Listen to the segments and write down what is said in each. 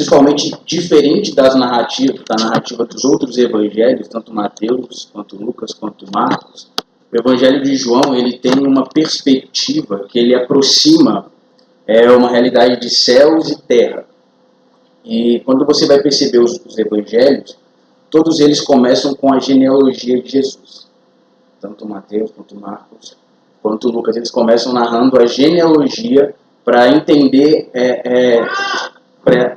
principalmente diferente da narrativa dos outros evangelhos, tanto Mateus, quanto Lucas, quanto Marcos. O Evangelho de João, ele tem uma perspectiva que ele aproxima uma realidade de céus e terra. E quando você vai perceber os evangelhos, todos eles começam com a genealogia de Jesus. Tanto Mateus, quanto Marcos, quanto Lucas, eles começam narrando a genealogia para entender,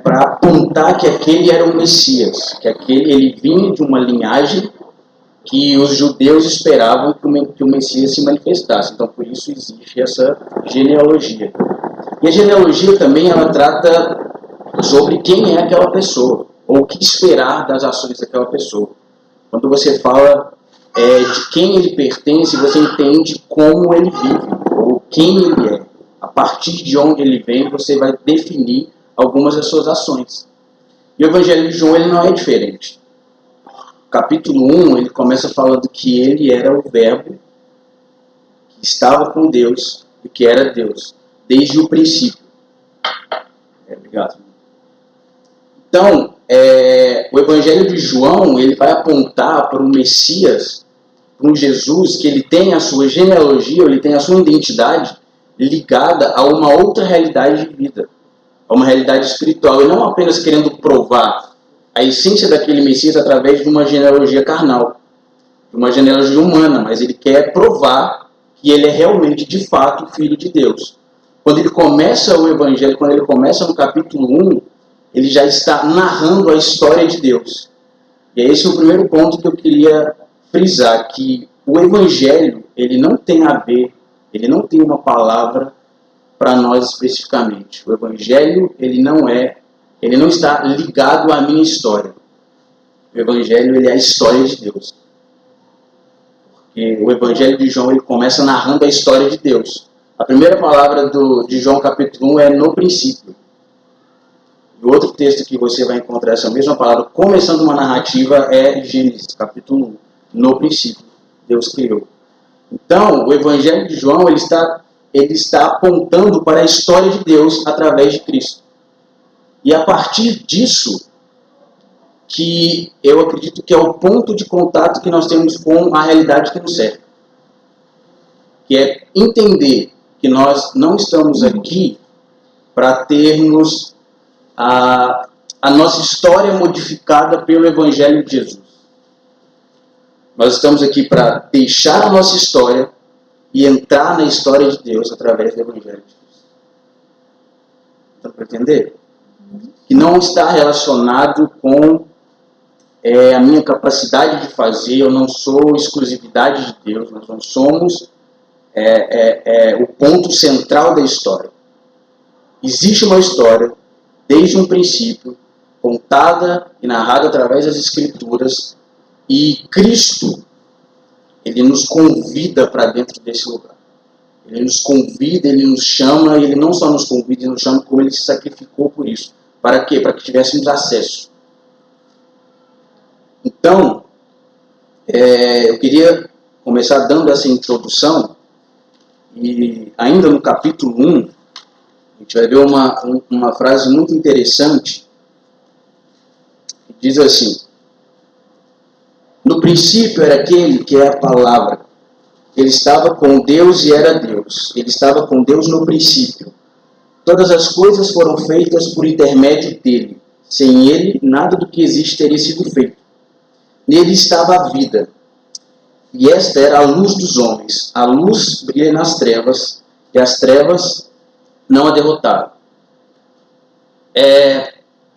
para apontar que aquele era o Messias, que ele vinha de uma linhagem que os judeus esperavam que o Messias se manifestasse. Então, por isso existe essa genealogia. E a genealogia também, ela trata sobre quem é aquela pessoa, ou o que esperar das ações daquela pessoa. Quando você fala de quem ele pertence, você entende como ele vive, ou quem ele é. A partir de onde ele vem, você vai definir algumas das suas ações. E o Evangelho de João, ele não é diferente. Capítulo 1, ele começa falando que ele era o Verbo, que estava com Deus e que era Deus, desde o princípio. Obrigado. Então, o Evangelho de João, ele vai apontar para o Messias, para um Jesus que ele tem a sua genealogia, ele tem a sua identidade ligada a uma outra realidade de vida, a uma realidade espiritual, e não apenas querendo provar a essência daquele Messias através de uma genealogia carnal, de uma genealogia humana, mas ele quer provar que ele é realmente, de fato, filho de Deus. Quando ele começa o Evangelho, quando ele começa no capítulo 1, ele já está narrando a história de Deus. E esse é o primeiro ponto que eu queria frisar, que o Evangelho, ele não tem a ver, ele não tem uma palavra para nós especificamente. O Evangelho, ele não está ligado à minha história. O Evangelho, ele é a história de Deus. Porque o Evangelho de João, ele começa narrando a história de Deus. A primeira palavra de João capítulo 1 é no princípio. E o outro texto que você vai encontrar essa mesma palavra, começando uma narrativa, é Gênesis capítulo 1. No princípio, Deus criou. Então, o Evangelho de João, ele está apontando para a história de Deus através de Cristo. E a partir disso, que eu acredito que é o ponto de contato que nós temos com a realidade que nos serve. Que é entender que nós não estamos aqui para termos a nossa história modificada pelo Evangelho de Jesus. Nós estamos aqui para deixar a nossa história e entrar na história de Deus através do Evangelho de Jesus. Dá para entender? Que não está relacionado com a minha capacidade de fazer, eu não sou exclusividade de Deus, nós não somos o ponto central da história. Existe uma história, desde um princípio, contada e narrada através das Escrituras, e Cristo, ele nos convida para dentro desse lugar. Ele nos convida, ele nos chama, e ele não só nos convida, ele nos chama, como ele se sacrificou por isso. Para quê? Para que tivéssemos acesso. Então, eu queria começar dando essa introdução, e ainda no capítulo 1, a gente vai ver uma frase muito interessante, que diz assim: no princípio era aquele que é a palavra, ele estava com Deus e era Deus, ele estava com Deus no princípio. Todas as coisas foram feitas por intermédio dele, sem ele nada do que existe teria sido feito. Nele estava a vida, e esta era a luz dos homens. A luz brilha nas trevas, e as trevas não a derrotaram.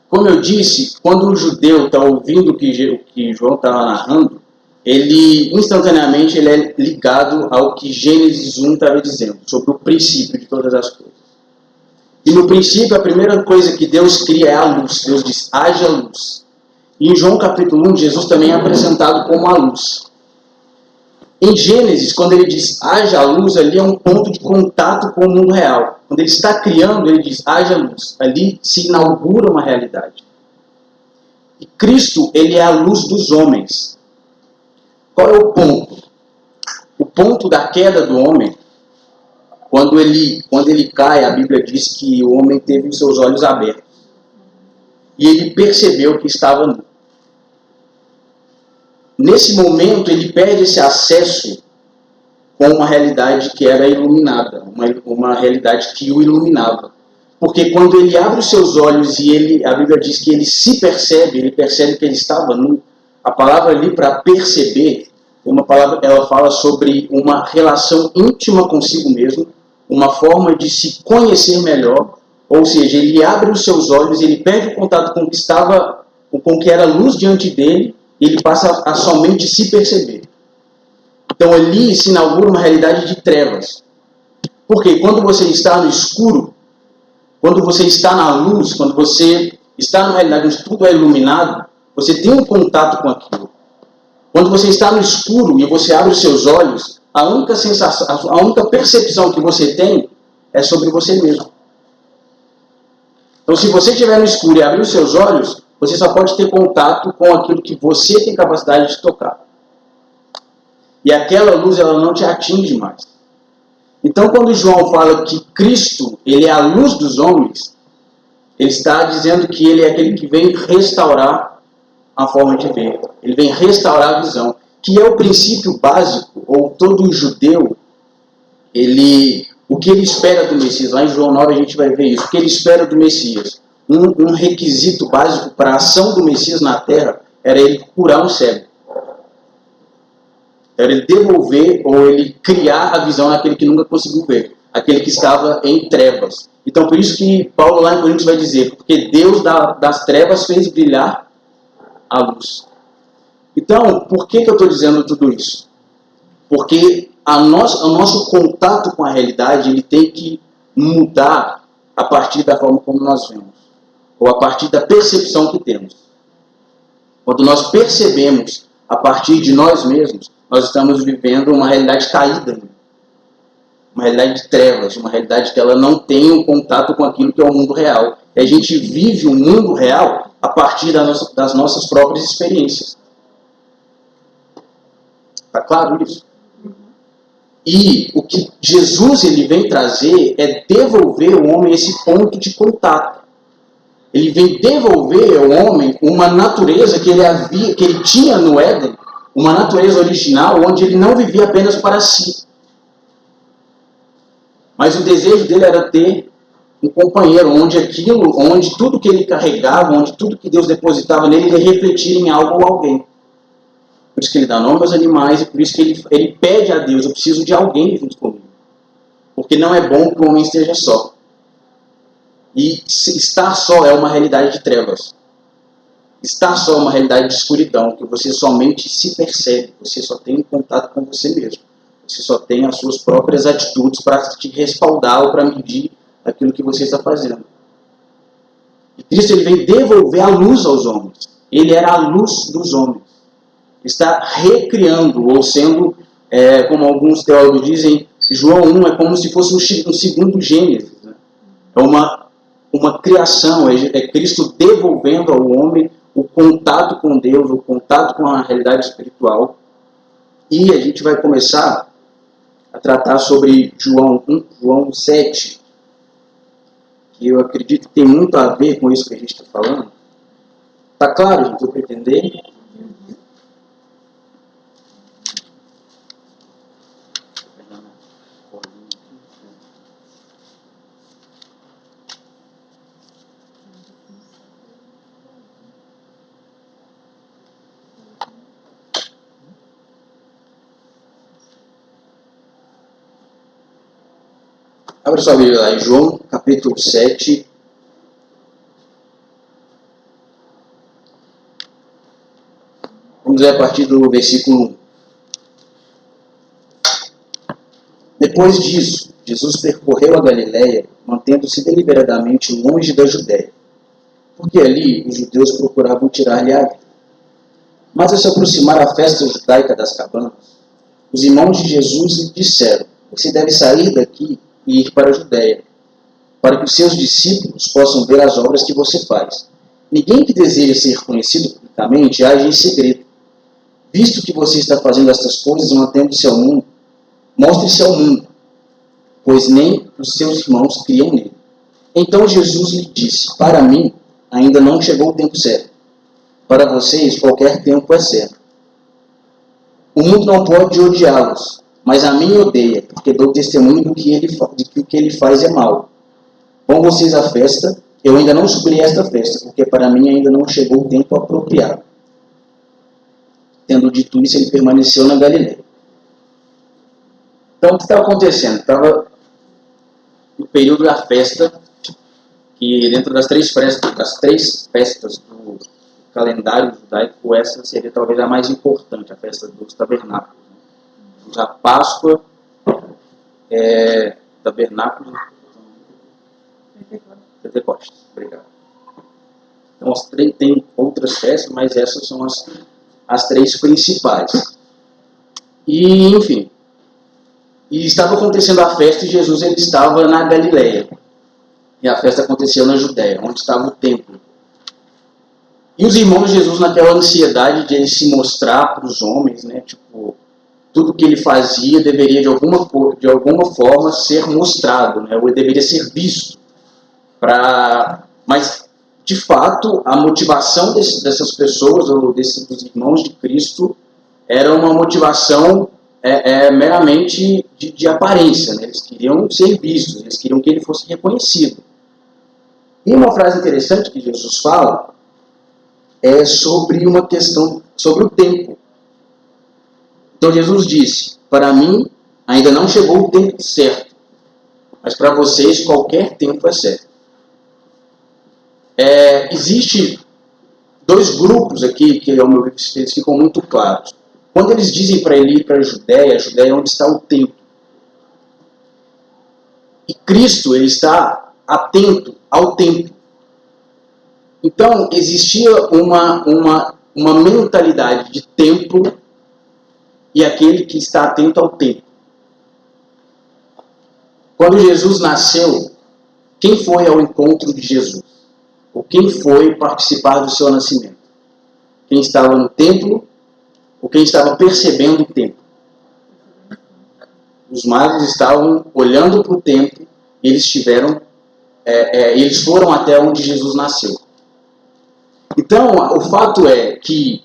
Como eu disse, quando o judeu está ouvindo o que João está narrando, ele instantaneamente ele é ligado ao que Gênesis 1 estava dizendo, sobre o princípio de todas as coisas. E no princípio, a primeira coisa que Deus cria é a luz. Deus diz, haja luz. E em João capítulo 1, Jesus também é apresentado como a luz. Em Gênesis, quando ele diz haja luz, ali é um ponto de contato com o mundo real. Quando ele está criando, ele diz haja luz. Ali se inaugura uma realidade. E Cristo, ele é a luz dos homens. Qual é o ponto? O ponto da queda do homem, quando ele cai, a Bíblia diz que o homem teve os seus olhos abertos. e ele percebeu que estava nu. Nesse momento, ele perde esse acesso com uma realidade que era iluminada, uma realidade que o iluminava. Porque quando ele abre os seus olhos e a Bíblia diz que ele percebe que ele estava nu. A palavra ali para perceber, ela fala sobre uma relação íntima consigo mesmo, uma forma de se conhecer melhor, ou seja, ele abre os seus olhos, ele perde o contato com o que era luz diante dele, e ele passa a somente se perceber. Então ali se inaugura uma realidade de trevas. Porque quando você está no escuro, quando você está na luz, quando você está numa realidade onde tudo é iluminado, você tem um contato com aquilo. Quando você está no escuro e você abre os seus olhos, a única sensação, a única percepção que você tem é sobre você mesmo. Então, se você estiver no escuro e abrir os seus olhos, você só pode ter contato com aquilo que você tem capacidade de tocar. E aquela luz, ela não te atinge mais. Então, quando João fala que Cristo, ele é a luz dos homens, ele está dizendo que ele é aquele que vem restaurar a forma de ver. Ele vem restaurar a visão, que é o princípio básico, ou todo judeu, o que ele espera do Messias. Lá em João 9 a gente vai ver isso. O que ele espera do Messias. Um requisito básico para a ação do Messias na terra era ele curar um cego. Era ele devolver ou ele criar a visão naquele que nunca conseguiu ver. Aquele que estava em trevas. Então por isso que Paulo lá em Coríntios vai dizer, porque Deus das trevas fez brilhar a luz. Então, por que eu estou dizendo tudo isso? Porque o nosso contato com a realidade ele tem que mudar a partir da forma como nós vemos. Ou a partir da percepção que temos. Quando nós percebemos a partir de nós mesmos, nós estamos vivendo uma realidade caída. Uma realidade de trevas, uma realidade que ela não tem um contato com aquilo que é o mundo real. E a gente vive o mundo real a partir das nossas próprias experiências. Está claro isso? E o que Jesus ele vem trazer é devolver ao homem esse ponto de contato. Ele vem devolver ao homem uma natureza que ele tinha no Éden, uma natureza original onde ele não vivia apenas para si. Mas o desejo dele era ter um companheiro, onde tudo que ele carregava, onde tudo que Deus depositava nele, ele refletir em algo ou alguém. Por isso que ele dá nome aos animais e por isso que ele pede a Deus, eu preciso de alguém junto comigo. Porque não é bom que o homem esteja só. E estar só é uma realidade de trevas. Estar só é uma realidade de escuridão, que você somente se percebe, você só tem contato com você mesmo. Você só tem as suas próprias atitudes para te respaldar ou para medir aquilo que você está fazendo. E Cristo ele vem devolver a luz aos homens. Ele era a luz dos homens. Está recriando, ou sendo, como alguns teólogos dizem, João 1 é como se fosse um segundo Gênesis. Né? É uma criação, é Cristo devolvendo ao homem o contato com Deus, o contato com a realidade espiritual. E a gente vai começar a tratar sobre João 7, que eu acredito que tem muito a ver com isso que a gente está falando. Está claro, gente? Deu para entender? Abra sua Bíblia lá em João, capítulo 7. Vamos ver a partir do versículo 1. Depois disso, Jesus percorreu a Galiléia, mantendo-se deliberadamente longe da Judéia, porque ali os judeus procuravam tirar-lhe a vida. Mas ao se aproximar a festa judaica das cabanas, os irmãos de Jesus lhe disseram: você deve sair daqui e ir para a Judéia, para que os seus discípulos possam ver as obras que você faz. Ninguém que deseja ser conhecido publicamente age em segredo. Visto que você está fazendo estas coisas, mantendo-se ao mundo, mostre-se ao mundo, pois nem os seus irmãos criam nele. Então Jesus lhe disse: para mim, ainda não chegou o tempo certo. Para vocês, qualquer tempo é certo. O mundo não pode odiá-los, mas a mim odeia, porque dou testemunho de que o que ele faz é mal. Vão vocês à festa, eu ainda não subirei esta festa, porque para mim ainda não chegou o tempo apropriado. Tendo dito isso, ele permaneceu na Galileia. Então, o que estava acontecendo? Estava no período da festa, que dentro das três festas do calendário judaico, essa seria talvez a mais importante, a festa dos tabernáculos. A Páscoa, tabernáculo, Pentecostes. Obrigado. Então, tem outras festas, mas essas são as três principais. E, enfim, estava acontecendo a festa e Jesus ele estava na Galileia. E a festa aconteceu na Judéia, onde estava o templo. E os irmãos de Jesus, naquela ansiedade de ele se mostrar para os homens, né, tipo, tudo que ele fazia deveria de alguma forma ser mostrado, né, ou deveria ser visto. Mas, de fato, a motivação dessas pessoas, ou dos irmãos de Cristo, era uma motivação meramente de aparência, né? Eles queriam ser vistos, eles queriam que ele fosse reconhecido. E uma frase interessante que Jesus fala é sobre uma questão, sobre o tempo. Então Jesus disse, para mim ainda não chegou o tempo certo, mas para vocês qualquer tempo é certo. Existe dois grupos aqui, que ao meu ver eles ficam muito claros. Quando eles dizem para ele ir para a Judéia é onde está o templo. E Cristo, ele está atento ao templo. Então, existia uma mentalidade de templo e aquele que está atento ao templo. Quando Jesus nasceu, quem foi ao encontro de Jesus? Ou quem foi participar do seu nascimento? Quem estava no templo ou quem estava percebendo o templo? Os magos estavam olhando para o templo e eles foram até onde Jesus nasceu. Então, o fato é que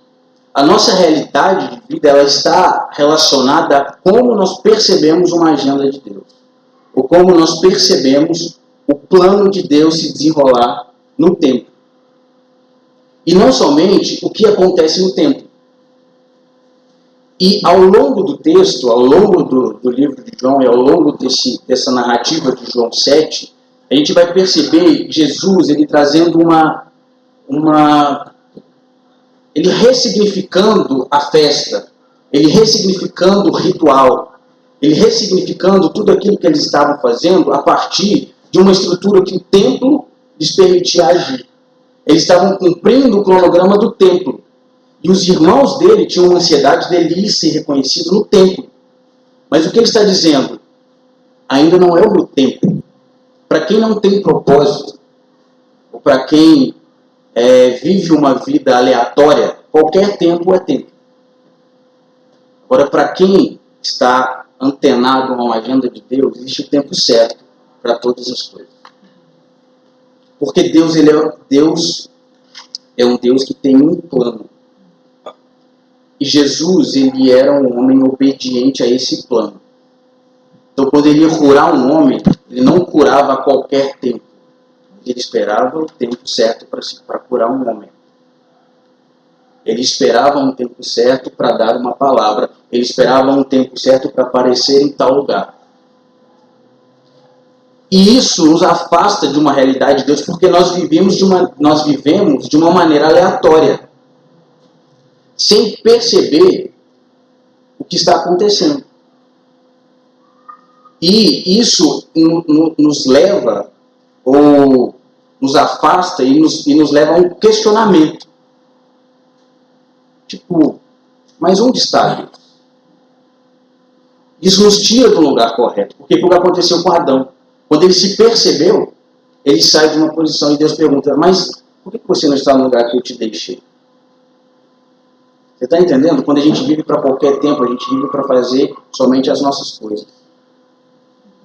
a nossa realidade de vida ela está relacionada a como nós percebemos uma agenda de Deus. Ou como nós percebemos o plano de Deus se desenrolar no templo. E não somente o que acontece no templo. E ao longo do texto, ao longo do livro de João e ao longo dessa narrativa de João 7, a gente vai perceber Jesus ele trazendo ele ressignificando a festa, ele ressignificando o ritual, ele ressignificando tudo aquilo que eles estavam fazendo a partir de uma estrutura que o templo lhes permitia agir. Eles estavam cumprindo o cronograma do templo. E os irmãos dele tinham uma ansiedade dele ir ser reconhecido no templo. Mas o que ele está dizendo? Ainda não é o meu tempo. Para quem não tem propósito, ou para quem vive uma vida aleatória, qualquer tempo é tempo. Agora, para quem está antenado a uma agenda de Deus, existe o tempo certo para todas as coisas. Porque Deus é um Deus que tem um plano. E Jesus, ele era um homem obediente a esse plano. Então, quando ele ia curar um homem, ele não curava a qualquer tempo. Ele esperava o tempo certo para curar um homem. Ele esperava um tempo certo para dar uma palavra. Ele esperava um tempo certo para aparecer em tal lugar. E isso nos afasta de uma realidade de Deus, porque nós vivemos de uma maneira aleatória, sem perceber o que está acontecendo. E isso nos leva, ou nos afasta e nos leva a um questionamento. Tipo, mas onde está Deus? Isso nos tira do lugar correto, porque foi o que aconteceu com Adão. Quando ele se percebeu, ele sai de uma posição e Deus pergunta, mas por que você não está no lugar que eu te deixei? Você está entendendo? Quando a gente vive para qualquer tempo, a gente vive para fazer somente as nossas coisas.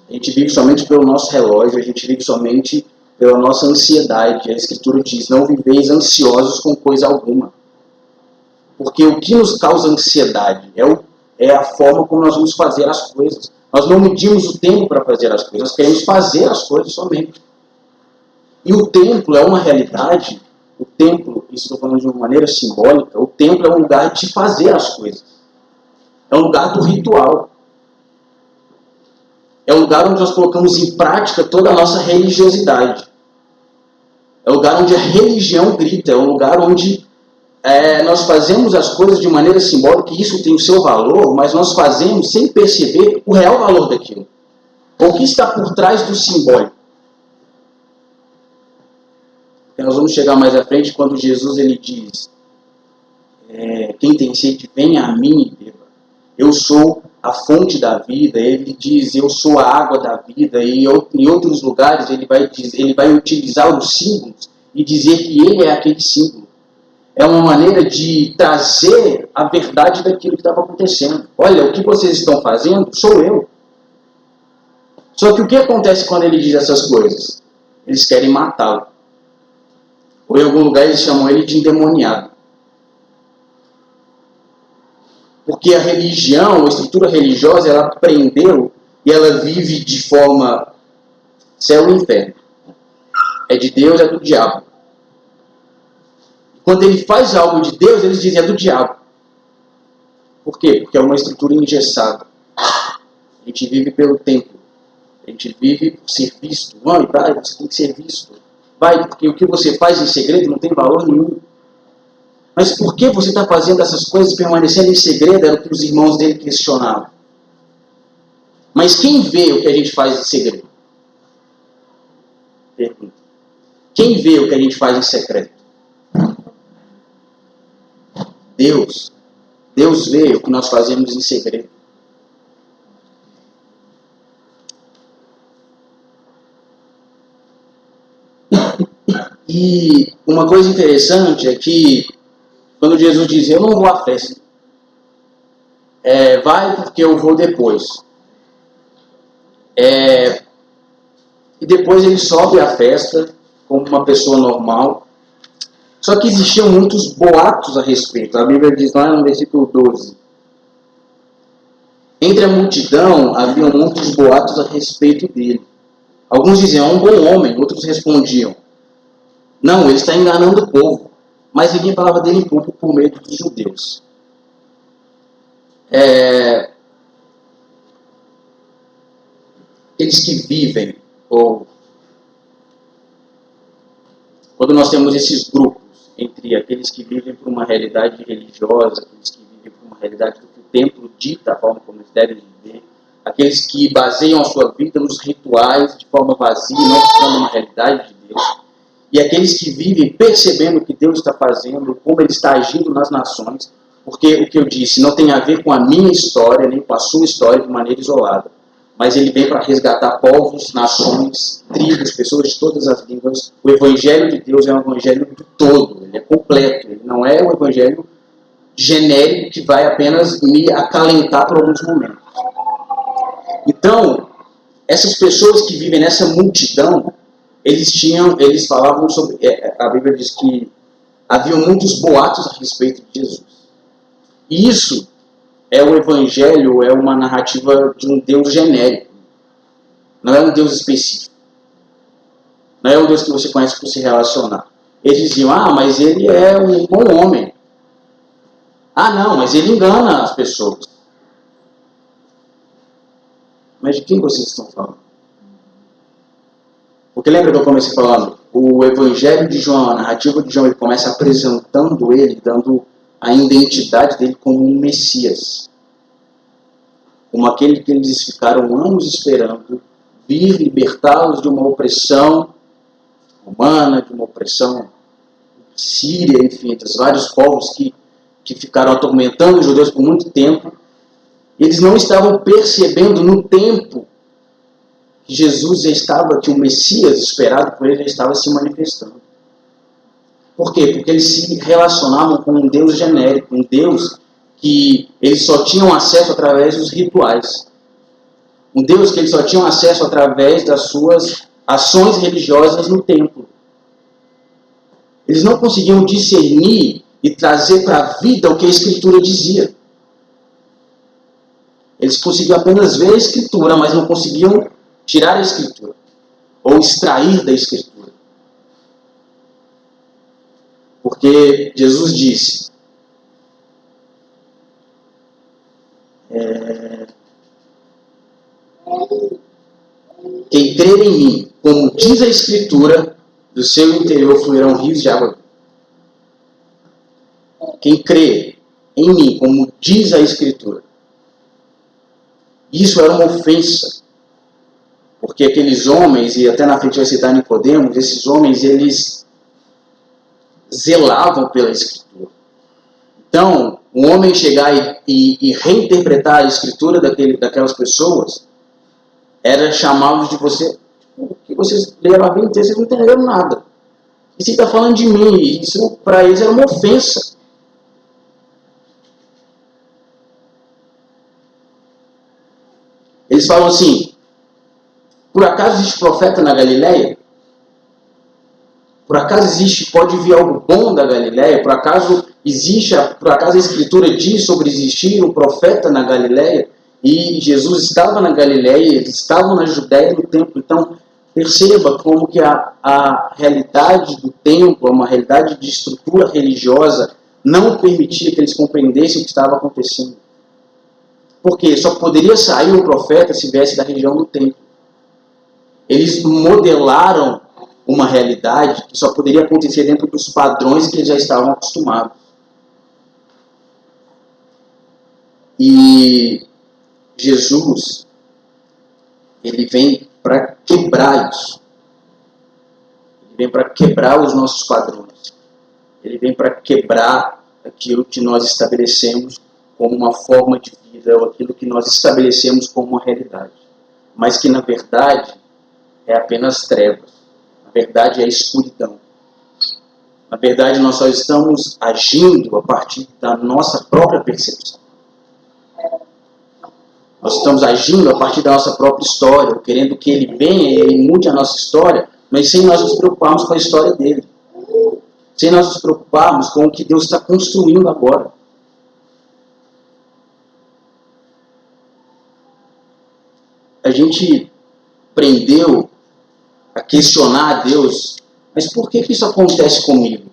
A gente vive somente pelo nosso relógio, a gente vive somente pela nossa ansiedade. A Escritura diz, não viveis ansiosos com coisa alguma. Porque o que nos causa ansiedade é a forma como nós vamos fazer as coisas. Nós não medimos o tempo para fazer as coisas, nós queremos fazer as coisas somente. E o templo é uma realidade, o templo, isso estou falando de uma maneira simbólica, o templo é um lugar de fazer as coisas. É um lugar do ritual. É um lugar onde nós colocamos em prática toda a nossa religiosidade. É um lugar onde a religião grita, é um lugar onde nós fazemos as coisas de maneira simbólica, e isso tem o seu valor, mas nós fazemos sem perceber o real valor daquilo. O que está por trás do simbólico. Nós vamos chegar mais à frente quando Jesus ele diz, quem tem sede, venha a mim e beba. Eu sou a fonte da vida. Ele diz, eu sou a água da vida. E em outros lugares ele vai utilizar os símbolos e dizer que ele é aquele símbolo. É uma maneira de trazer a verdade daquilo que estava acontecendo. Olha, o que vocês estão fazendo sou eu. Só que o que acontece quando ele diz essas coisas? Eles querem matá-lo. Ou em algum lugar eles chamam ele de endemoniado. Porque a religião, a estrutura religiosa, ela aprendeu e ela vive de forma céu e inferno. É de Deus, é do diabo. Quando ele faz algo de Deus, eles dizem é do diabo. Por quê? Porque é uma estrutura engessada. A gente vive pelo templo. A gente vive por ser visto. Vai, você tem que ser visto. Vai, porque o que você faz em segredo não tem valor nenhum. Mas por que você está fazendo essas coisas e permanecendo em segredo? Era o que os irmãos dele questionavam. Mas quem vê o que a gente faz em segredo? Pergunta. Quem vê o que a gente faz em secreto? Deus. Deus vê o que nós fazemos em segredo. E uma coisa interessante é que quando Jesus diz, eu não vou à festa. Vai porque eu vou depois. E depois ele sobe à festa como uma pessoa normal. Só que existiam muitos boatos a respeito. A Bíblia diz lá no versículo 12. Entre a multidão haviam muitos boatos a respeito dele. Alguns diziam, é um bom homem. Outros respondiam, não, ele está enganando o povo. Mas ninguém falava dele em público por medo dos judeus. Aqueles que vivem, ou quando nós temos esses grupos, entre aqueles que vivem por uma realidade religiosa, aqueles que vivem por uma realidade do que o templo dita, a forma como eles devem viver, aqueles que baseiam a sua vida nos rituais de forma vazia, não buscando uma realidade de Deus, e aqueles que vivem percebendo o que Deus está fazendo, como Ele está agindo nas nações, porque o que eu disse não tem a ver com a minha história, nem com a sua história de maneira isolada, mas ele vem para resgatar povos, nações, tribos, pessoas de todas as línguas. O Evangelho de Deus é um Evangelho do todo, ele é completo, ele não é um Evangelho genérico que vai apenas me acalentar por alguns momentos. Então, essas pessoas que vivem nessa multidão, eles falavam sobre, a Bíblia diz que haviam muitos boatos a respeito de Jesus. E isso é o Evangelho, é uma narrativa de um Deus genérico. Não é um Deus específico. Não é um Deus que você conhece por se relacionar. Eles diziam, mas ele é um bom homem. Não, mas ele engana as pessoas. Mas de quem vocês estão falando? Porque lembra que eu comecei falando? O Evangelho de João, a narrativa de João, ele começa apresentando ele, dando a identidade dele como um Messias. Como aquele que eles ficaram anos esperando vir libertá-los de uma opressão romana, de uma opressão síria, enfim, dos vários povos que ficaram atormentando os judeus por muito tempo. Eles não estavam percebendo no tempo que Jesus já estava, que o Messias esperado por ele já estava se manifestando. Por quê? Porque eles se relacionavam com um Deus genérico, um Deus que eles só tinham acesso através dos rituais. Um Deus que eles só tinham acesso através das suas ações religiosas no templo. Eles não conseguiam discernir e trazer para a vida o que a Escritura dizia. Eles conseguiam apenas ver a Escritura, mas não conseguiam tirar a Escritura ou extrair da Escritura. Porque Jesus disse, quem crer em mim, como diz a Escritura, do seu interior fluirão rios de água. Quem crê em mim, como diz a Escritura. Isso era uma ofensa. Porque aqueles homens, e até na frente vai citar Nicodemos, esses homens, eles zelavam pela Escritura. Então, um homem chegar e reinterpretar a Escritura daquelas pessoas, era chamá-los de você. O que vocês leram a vida inteira, vocês não entenderam nada. E você está falando de mim, isso para eles era uma ofensa. Eles falam assim, por acaso existe profeta na Galileia? Por acaso pode vir algo bom da Galileia? Por acaso a Escritura diz sobre existir um profeta na Galileia? E Jesus estava na Galileia, eles estavam na Judéia no templo. Então, perceba como que a realidade do templo, uma realidade de estrutura religiosa, não permitia que eles compreendessem o que estava acontecendo. Porque só poderia sair um profeta se viesse da região do templo. Eles modelaram uma realidade que só poderia acontecer dentro dos padrões que eles já estavam acostumados. E Jesus, ele vem para quebrar isso. Ele vem para quebrar os nossos padrões. Ele vem para quebrar aquilo que nós estabelecemos como uma forma de vida, ou aquilo que nós estabelecemos como uma realidade. Mas que, na verdade, é apenas trevas. Na verdade, é escuridão. Na verdade, nós só estamos agindo a partir da nossa própria percepção. Nós estamos agindo a partir da nossa própria história, querendo que ele venha e ele mude a nossa história, mas sem nós nos preocuparmos com a história dele. Sem nós nos preocuparmos com o que Deus está construindo agora. A gente aprendeu a questionar a Deus, mas por que isso acontece comigo?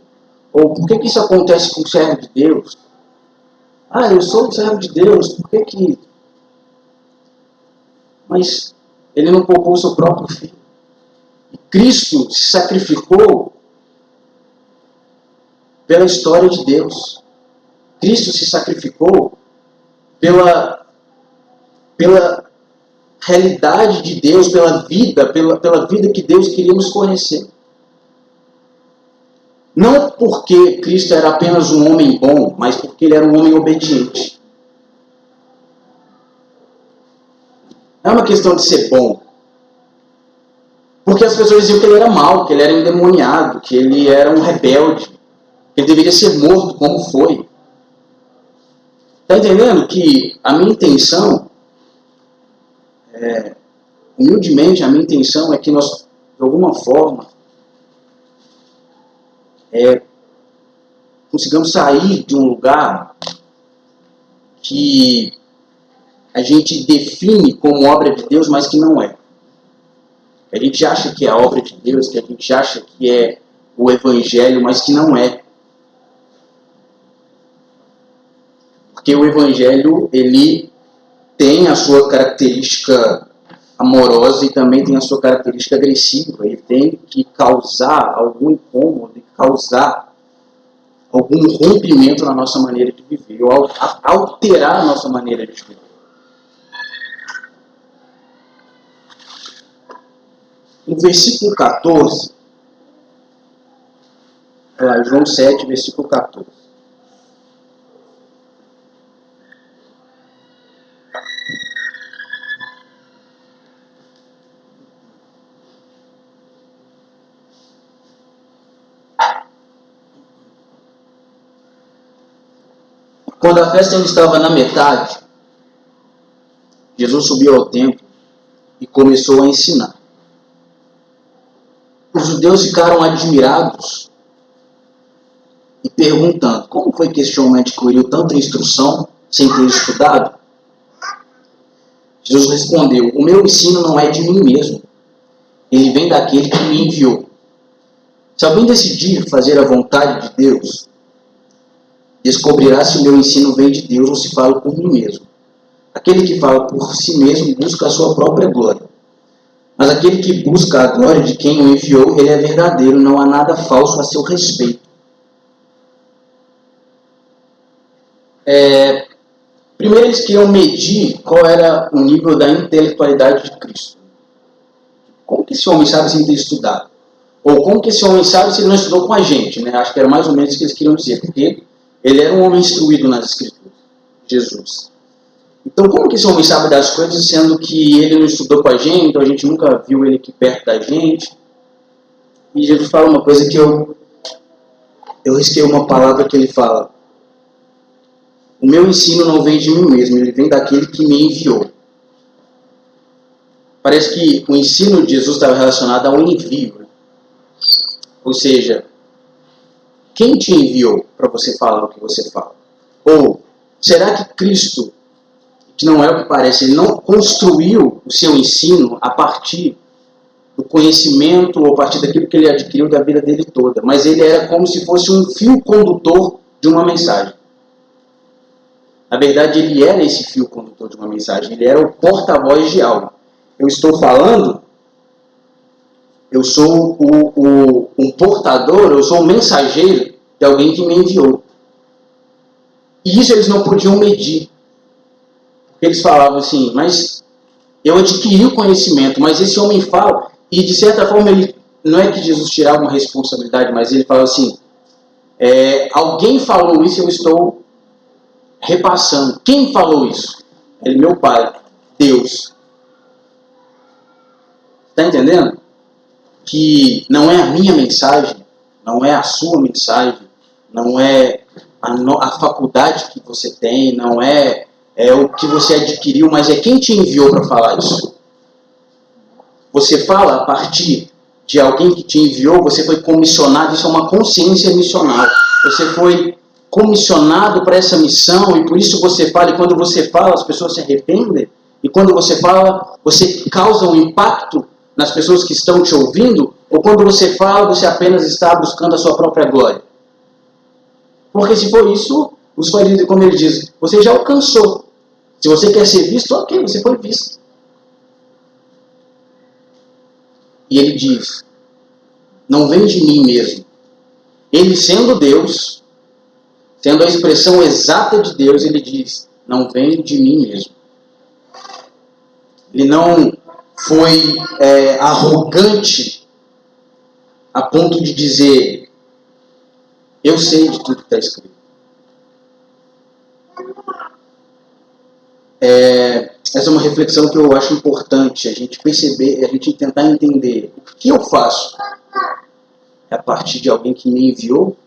Ou por que isso acontece com o servo de Deus? Ah, eu sou o servo de Deus, por que... Mas ele não poupou o seu próprio filho. E Cristo se sacrificou pela história de Deus. Cristo se sacrificou pela realidade de Deus, pela vida que Deus queria nos fornecer. Não porque Cristo era apenas um homem bom, mas porque ele era um homem obediente. Não é uma questão de ser bom. Porque as pessoas diziam que ele era mau, que ele era endemoniado, que ele era um rebelde, que ele deveria ser morto como foi. Está entendendo que a minha intenção, humildemente, a minha intenção é que nós, de alguma forma, consigamos sair de um lugar que a gente define como obra de Deus, mas que não é. A gente acha que é a obra de Deus, que a gente acha que é o Evangelho, mas que não é. Porque o Evangelho, ele tem a sua característica amorosa e também tem a sua característica agressiva. Ele tem que causar algum incômodo, causar algum rompimento na nossa maneira de viver, ou alterar a nossa maneira de viver. No versículo 14, João 7, versículo 14. Quando a festa ainda estava na metade, Jesus subiu ao templo e começou a ensinar. os judeus ficaram admirados e perguntando: como foi que esse homem adquiriu tanta instrução sem ter estudado? Jesus respondeu: o meu ensino não é de mim mesmo, ele vem daquele que me enviou. Se alguém decidir fazer a vontade de Deus, descobrirá se o meu ensino vem de Deus ou se falo por mim mesmo. Aquele que fala por si mesmo busca a sua própria glória. Mas aquele que busca a glória de quem o enviou, ele é verdadeiro, não há nada falso a seu respeito. Primeiro eles queriam medir qual era o nível da intelectualidade de Cristo. Como que esse homem sabe sem ter estudado? Ou como que esse homem sabe se ele não estudou com a gente? Né? Acho que era mais ou menos o que eles queriam dizer, porque ele era um homem instruído nas Escrituras, Jesus. Então como que esse homem sabe das coisas, sendo que ele não estudou com a gente, então a gente nunca viu ele aqui perto da gente? E Jesus fala uma coisa que eu risquei uma palavra que ele fala: o meu ensino não vem de mim mesmo, ele vem daquele que me enviou. Parece que o ensino de Jesus estava relacionado ao envio. Né? Ou seja, quem te enviou para você falar o que você fala? Ou será que Cristo, que não é o que parece, ele não construiu o seu ensino a partir do conhecimento ou a partir daquilo que ele adquiriu da vida dele toda, mas ele era como se fosse um fio condutor de uma mensagem. Na verdade, ele era esse fio condutor de uma mensagem, ele era o porta-voz de algo. Eu estou falando, eu sou um portador, eu sou um mensageiro de alguém que me enviou. E isso eles não podiam medir. Eles falavam assim: mas eu adquiri o conhecimento, mas esse homem fala, e de certa forma ele, não é que Jesus tirava uma responsabilidade, mas ele fala assim: alguém falou isso e eu estou repassando. Quem falou isso? Ele, meu Pai, Deus. Está entendendo? Que não é a minha mensagem, não é a sua mensagem, não é a faculdade que você tem, não é o que você adquiriu, mas é quem te enviou para falar isso. Você fala a partir de alguém que te enviou, você foi comissionado, isso é uma consciência missional. Você foi comissionado para essa missão e por isso você fala, e quando você fala as pessoas se arrependem, e quando você fala, você causa um impacto nas pessoas que estão te ouvindo, ou quando você fala, você apenas está buscando a sua própria glória. Porque se for isso, os fariseus, como ele diz, você já alcançou. Se você quer ser visto, ok, você foi visto. E ele diz, não vem de mim mesmo. Ele sendo Deus, sendo a expressão exata de Deus, ele diz, não vem de mim mesmo. Ele não foi arrogante a ponto de dizer, eu sei de tudo que está escrito. Essa é uma reflexão que eu acho importante, a gente perceber, a gente tentar entender o que eu faço. É a partir de alguém que me enviou?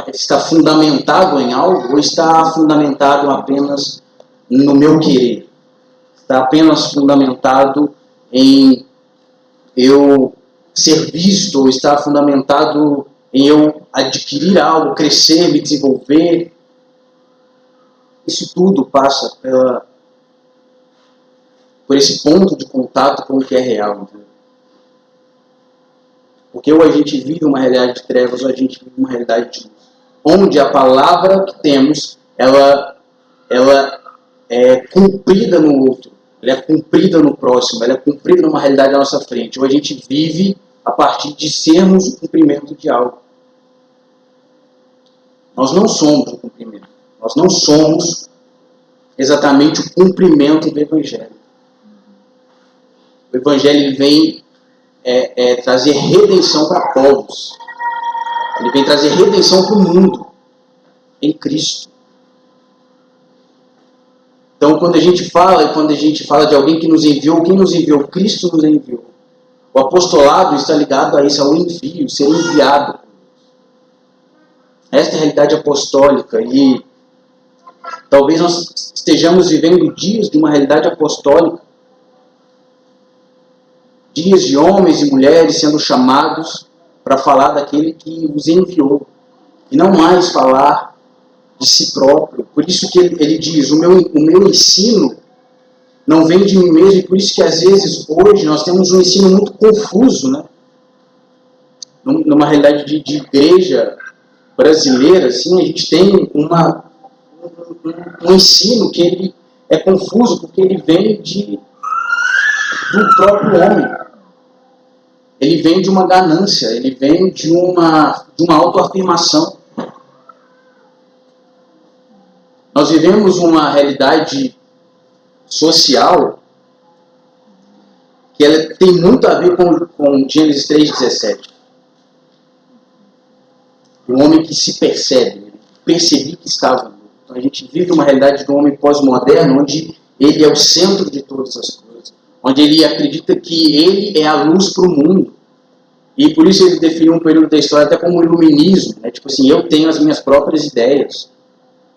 Está fundamentado em algo ou está fundamentado apenas no meu querer? Está apenas fundamentado em eu ser visto, ou está fundamentado em eu adquirir algo, crescer, me desenvolver? Isso tudo passa por esse ponto de contato com o que é real. Entendeu? Porque ou a gente vive uma realidade de trevas ou a gente vive uma realidade de luz. Onde a palavra que temos, ela é cumprida no outro, ela é cumprida no próximo, ela é cumprida numa realidade à nossa frente. Ou a gente vive a partir de sermos o cumprimento de algo. Nós não somos o cumprimento. Nós não somos exatamente o cumprimento do Evangelho. O Evangelho ele vem trazer redenção para povos. Ele vem trazer redenção para o mundo em Cristo. Então, quando a gente fala de alguém que nos enviou, quem nos enviou? Cristo nos enviou. O apostolado está ligado a isso, ao envio, ser enviado. Esta é a realidade apostólica e talvez nós estejamos vivendo dias de uma realidade apostólica, dias de homens e mulheres sendo chamados para falar daquele que os enviou, e não mais falar de si próprio. Por isso que ele diz, o meu ensino não vem de mim mesmo, e por isso que às vezes hoje nós temos um ensino muito confuso, né? Numa realidade de igreja brasileira, assim, a gente tem um ensino que ele é confuso, porque ele vem do próprio homem. Ele vem de uma ganância, ele vem de uma autoafirmação. Nós vivemos uma realidade social que ela tem muito a ver com Gênesis 3,17. O homem que se percebe, percebi que estava nu. Então a gente vive uma realidade do homem pós-moderno, onde ele é o centro de todas as coisas, onde ele acredita que ele é a luz para o mundo. E por isso ele definiu um período da história até como iluminismo, né? Tipo assim, eu tenho as minhas próprias ideias.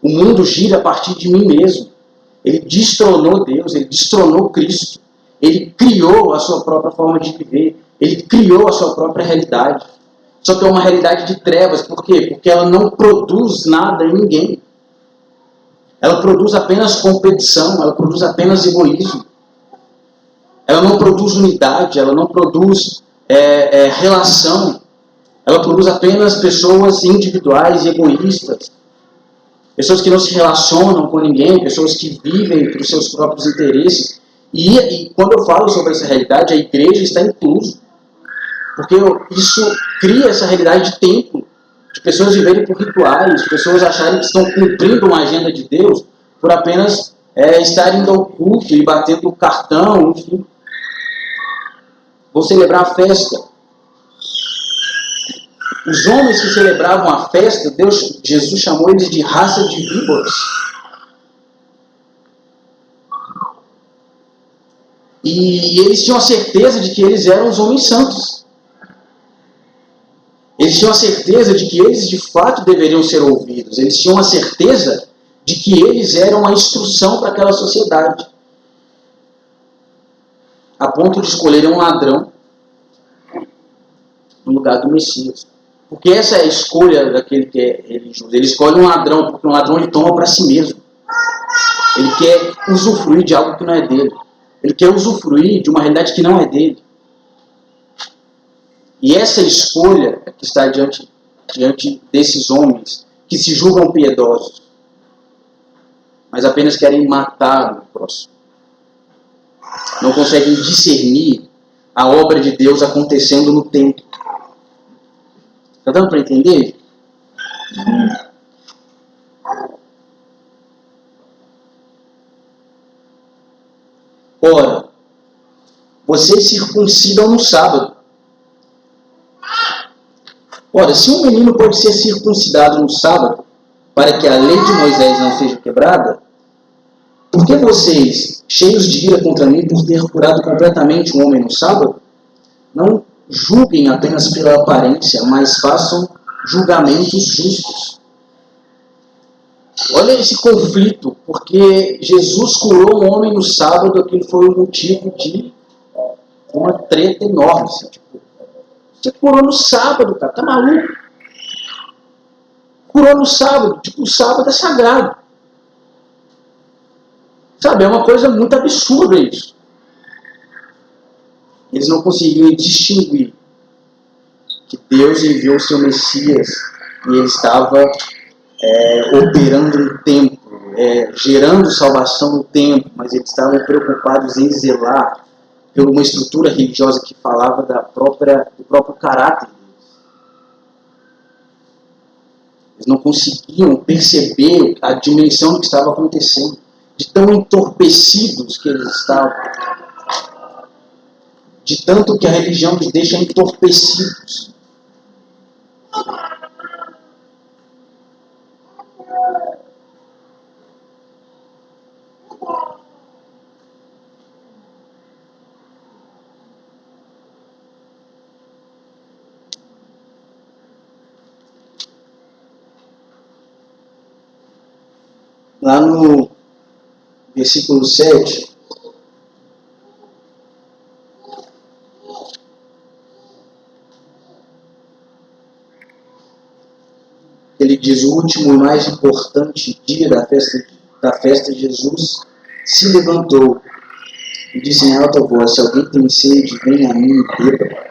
O mundo gira a partir de mim mesmo. Ele destronou Deus, ele destronou Cristo. Ele criou a sua própria forma de viver. Ele criou a sua própria realidade. Só que é uma realidade de trevas. Por quê? Porque ela não produz nada em ninguém. Ela produz apenas competição, ela produz apenas egoísmo. Ela não produz unidade, ela não produz relação. Ela produz apenas pessoas individuais e egoístas. Pessoas que não se relacionam com ninguém, pessoas que vivem para os seus próprios interesses. E quando eu falo sobre essa realidade, a igreja está incluso. Porque isso cria essa realidade de templo, de pessoas viverem por rituais, de pessoas acharem que estão cumprindo uma agenda de Deus por apenas estarem no culto e batendo o cartão, enfim. Vou celebrar a festa. Os homens que celebravam a festa, Jesus chamou eles de raça de víboras. E eles tinham a certeza de que eles eram os homens santos. Eles tinham a certeza de que eles de fato deveriam ser ouvidos. Eles tinham a certeza de que eles eram a instrução para aquela sociedade. A ponto de escolherem um ladrão no lugar do Messias. Porque essa é a escolha daquele que é religioso. Ele escolhe um ladrão, porque um ladrão ele toma para si mesmo. Ele quer usufruir de algo que não é dele. Ele quer usufruir de uma realidade que não é dele. E essa escolha que está diante desses homens que se julgam piedosos, mas apenas querem matar o próximo. Não conseguem discernir a obra de Deus acontecendo no templo. Está dando para entender? Ora, vocês circuncidam no sábado. Ora, se um menino pode ser circuncidado no sábado, para que a lei de Moisés não seja quebrada, por que vocês, cheios de ira contra mim por ter curado completamente um homem no sábado, não julguem apenas pela aparência, mas façam julgamentos justos? Olha esse conflito, porque Jesus curou um homem no sábado, aquilo foi o motivo de uma treta enorme. Assim, tipo, você curou no sábado, cara, tá maluco? Curou no sábado, tipo, o sábado é sagrado. Sabe, é uma coisa muito absurda isso. Eles não conseguiam distinguir que Deus enviou o seu Messias e ele estava operando no templo, gerando salvação no templo, mas eles estavam preocupados em zelar por uma estrutura religiosa que falava do próprio caráter deles. Eles não conseguiam perceber a dimensão do que estava acontecendo, de tão entorpecidos que eles estavam, de tanto que a religião os deixa entorpecidos. Lá no versículo 7, diz: o último e mais importante dia da festa, Jesus se levantou e disse em alta voz: se alguém tem sede, venha a mim e beba.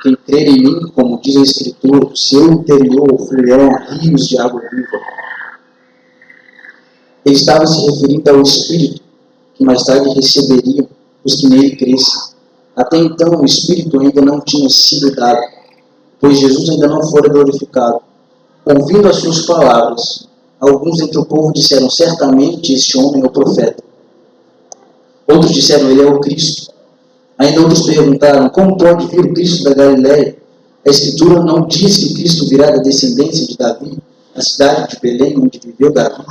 Quem crer em mim, como diz a Escritura, do seu interior fluirão rios de água viva. Ele estava se referindo ao Espírito, que mais tarde receberiam os que nele crescem. Até então, o Espírito ainda não tinha sido dado, pois Jesus ainda não fora glorificado. Ouvindo as suas palavras, alguns entre o povo disseram: certamente este homem é o profeta. Outros disseram: ele é o Cristo. Ainda outros perguntaram: como pode vir o Cristo da Galileia? A Escritura não diz que o Cristo virá da descendência de Davi, a cidade de Belém, onde viveu Davi.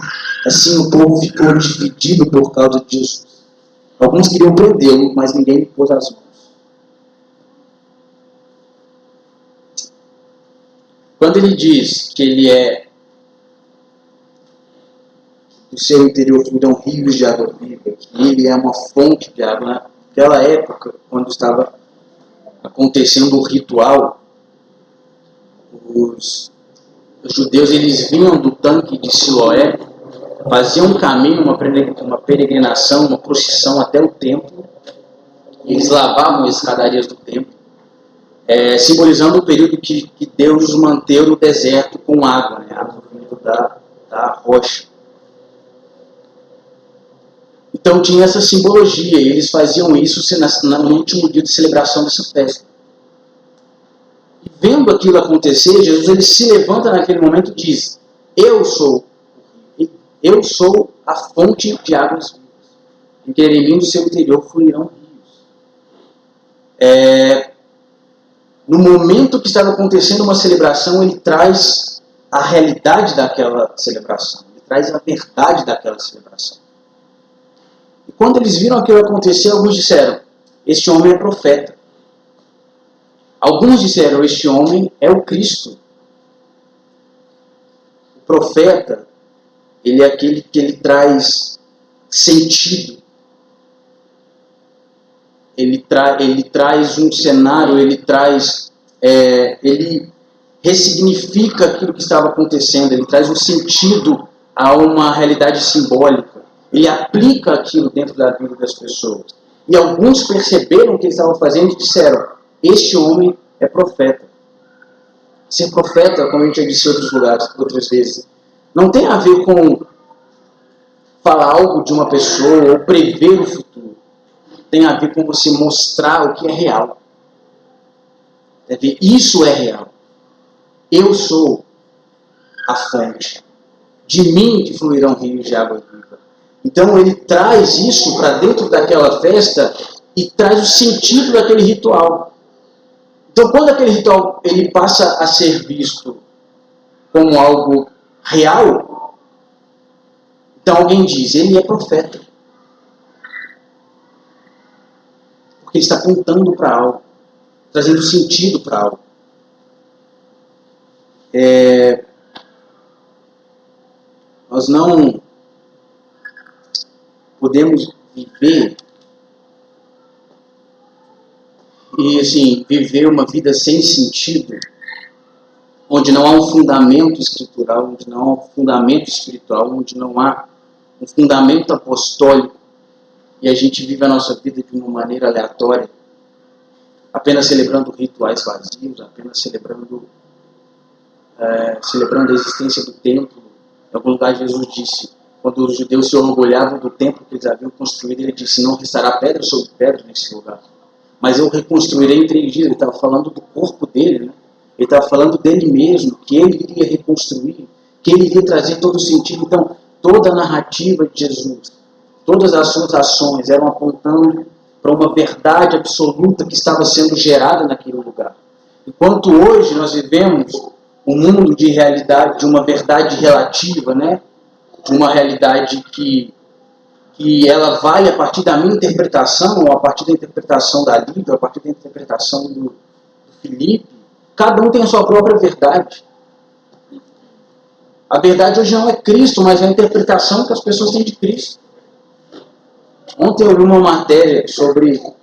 Assim o povo ficou dividido por causa de Jesus. Alguns queriam prendê-lo, mas ninguém lhe pôs as mãos. Quando ele diz que ele é do seu interior fluirão rios de água viva, que ele é uma fonte de água, naquela época, quando estava acontecendo o ritual, os judeus eles vinham do tanque de Siloé, faziam um caminho, uma peregrinação, uma procissão até o templo. Eles lavavam as escadarias do templo, simbolizando o período que Deus os manteve no deserto com água, né? Água vindo da rocha. Então tinha essa simbologia, e eles faziam isso no último dia de celebração dessa festa. E vendo aquilo acontecer, Jesus ele se levanta naquele momento e diz: eu sou a fonte de águas vivas. Em que em mim do seu interior fluirão rios. No momento que estava acontecendo uma celebração, ele traz a realidade daquela celebração. Ele traz a verdade daquela celebração. E quando eles viram aquilo acontecer, alguns disseram: este homem é profeta. Alguns disseram: este homem é o Cristo. O profeta, ele é aquele que ele traz sentido. Ele traz um cenário, ele ressignifica aquilo que estava acontecendo, ele traz um sentido a uma realidade simbólica. Ele aplica aquilo dentro da vida das pessoas. E alguns perceberam o que ele estava fazendo e disseram: este homem é profeta. Ser profeta, como a gente já disse em outros lugares, outras vezes, não tem a ver com falar algo de uma pessoa ou prever o futuro. Tem a ver com você mostrar o que é real. Isso é real. Eu sou a fonte. De mim que fluirão rios de água viva. Então ele traz isso para dentro daquela festa e traz o sentido daquele ritual. Então quando aquele ritual ele passa a ser visto como algo real, então alguém diz: ele é profeta. Porque ele está apontando para algo, trazendo sentido para algo. Nós não podemos viver viver uma vida sem sentido, onde não há um fundamento escritural, onde não há um fundamento espiritual, onde não há um fundamento apostólico, e a gente vive a nossa vida de uma maneira aleatória, apenas celebrando rituais vazios, apenas celebrando a existência do templo. Em algum lugar Jesus disse, quando os judeus se orgulhavam do templo que eles haviam construído, ele disse: não restará pedra sobre pedra nesse lugar, mas eu reconstruirei em 3 dias. Ele estava falando do corpo dele, né? Ele estava falando dele mesmo, que ele iria reconstruir, que ele iria trazer todo o sentido. Então, toda a narrativa de Jesus, todas as suas ações eram apontando para uma verdade absoluta que estava sendo gerada naquele lugar. Enquanto hoje nós vivemos um mundo de realidade, de uma verdade relativa, né? De uma realidade que ela vai a partir da minha interpretação, ou a partir da interpretação da Lívia, ou a partir da interpretação do Felipe. Cada um tem a sua própria verdade. A verdade hoje não é Cristo, mas é a interpretação que as pessoas têm de Cristo. Ontem eu li uma matéria sobre o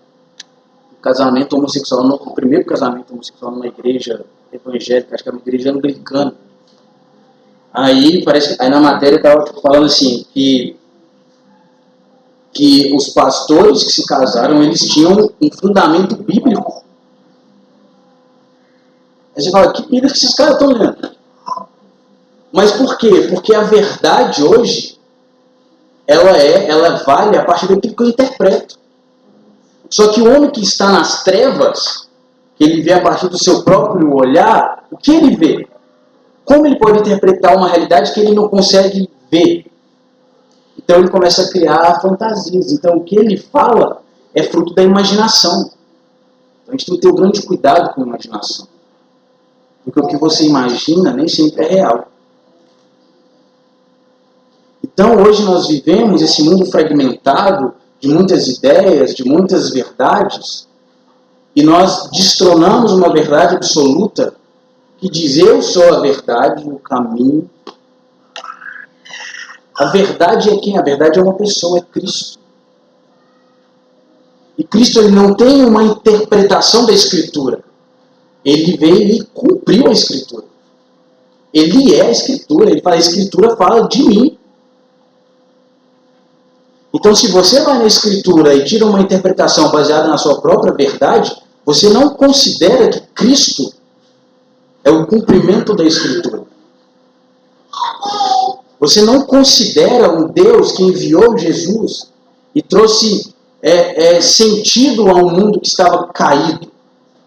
casamento homossexual, o primeiro casamento homossexual numa igreja evangélica, acho que é uma igreja anglicana. Aí parece que aí na matéria estava falando assim que os pastores que se casaram, eles tinham um fundamento bíblico. Aí você fala, que Bíblia que esses caras estão lendo? Mas por quê? Porque a verdade hoje, ela vale a partir daquilo que eu interpreto. Só que o homem que está nas trevas, que ele vê a partir do seu próprio olhar, o que ele vê? Como ele pode interpretar uma realidade que ele não consegue ver? Então ele começa a criar fantasias. Então o que ele fala é fruto da imaginação. Então, a gente tem que ter um grande cuidado com a imaginação. Porque o que você imagina nem sempre é real. Então hoje nós vivemos esse mundo fragmentado de muitas ideias, de muitas verdades, e nós destronamos uma verdade absoluta que diz: eu sou a verdade, o caminho. A verdade é quem? A verdade é uma pessoa, é Cristo. E Cristo, ele não tem uma interpretação da Escritura. Ele veio e cumpriu a Escritura. Ele é a Escritura. Ele fala, a Escritura fala de mim. Então, se você vai na Escritura e tira uma interpretação baseada na sua própria verdade, você não considera que Cristo é o cumprimento da Escritura. Você não considera um Deus que enviou Jesus e trouxe sentido a um mundo que estava caído,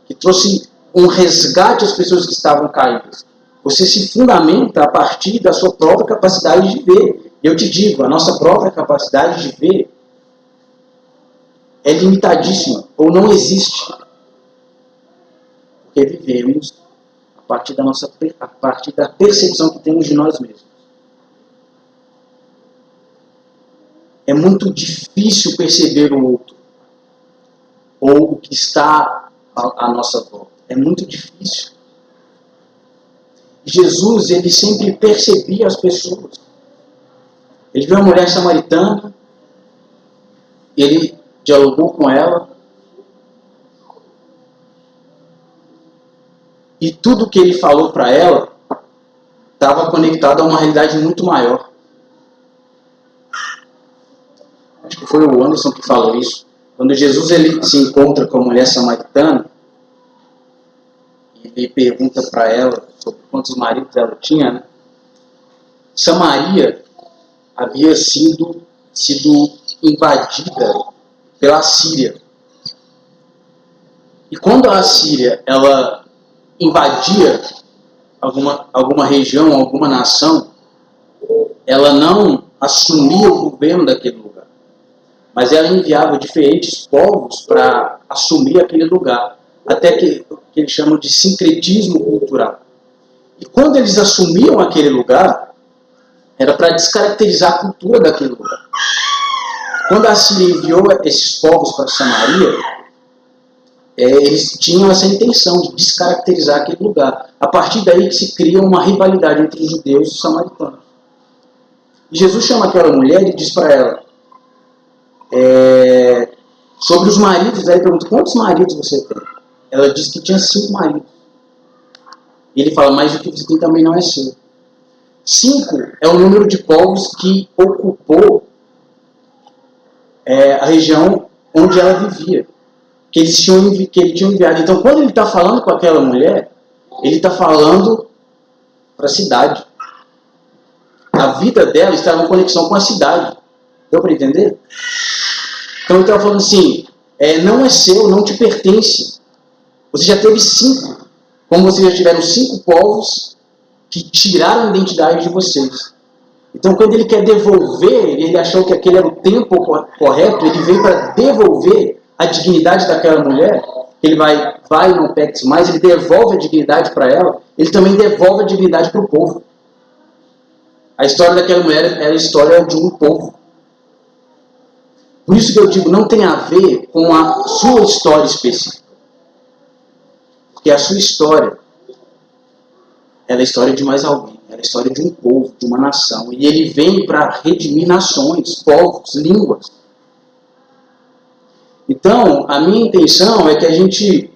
que trouxe um resgate às pessoas que estavam caídas. Você se fundamenta a partir da sua própria capacidade de ver. E eu te digo, a nossa própria capacidade de ver é limitadíssima, ou não existe. Porque vivemos a partir da percepção que temos de nós mesmos. É muito difícil perceber o outro, ou o que está à nossa volta. É muito difícil. Jesus, ele sempre percebia as pessoas. Ele viu uma mulher samaritana, ele dialogou com ela, e tudo que ele falou para ela estava conectado a uma realidade muito maior. Acho que foi o Anderson que falou isso. Quando Jesus ele se encontra com a mulher samaritana, ele pergunta para ela sobre quantos maridos ela tinha, né? Samaria havia sido invadida pela Síria. E quando a Síria ela invadia alguma região, alguma nação, ela não assumia o governo daquele lugar, mas ela enviava diferentes povos para assumir aquele lugar, até que eles chamam de sincretismo cultural. E quando eles assumiam aquele lugar, era para descaracterizar a cultura daquele lugar. Quando a Síria enviou esses povos para Samaria, eles tinham essa intenção de descaracterizar aquele lugar. A partir daí que se cria uma rivalidade entre os judeus e os samaritanos. E Jesus chama aquela mulher e diz para ela, sobre os maridos, aí ele pergunta, quantos maridos você tem? Ela diz que tinha 5 maridos. E ele fala, mas o que você tem também não é seu. 5 é o número de povos que ocupou a região onde ela vivia, que ele tinha enviado. Então, quando ele está falando com aquela mulher, ele está falando para a cidade. A vida dela estava em conexão com a cidade. Deu para entender? Então, ele estava falando assim, não é seu, não te pertence. Você já teve 5, como vocês já tiveram 5 povos que tiraram a identidade de vocês. Então, quando ele quer devolver, ele achou que aquele era o tempo correto, ele veio para devolver a dignidade daquela mulher. Ele vai e não peque mais, ele devolve a dignidade para ela, ele também devolve a dignidade para o povo. A história daquela mulher era a história de um povo. Por isso que eu digo, não tem a ver com a sua história específica. Porque a sua história é a história de mais alguém. É a história de um povo, de uma nação. E ele vem para redimir nações, povos, línguas. Então, a minha intenção é que a gente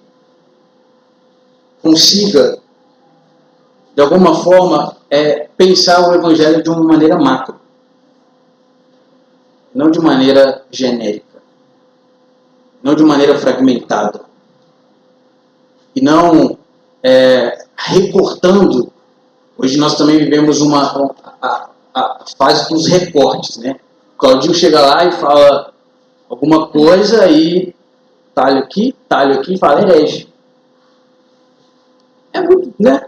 consiga, de de alguma forma, pensar o Evangelho de uma maneira macro, não de maneira genérica, não de maneira fragmentada, e não recortando. Hoje nós também vivemos a fase dos recortes, né? O Claudinho chega lá e fala alguma coisa e talho aqui e fala herege. É muito, né?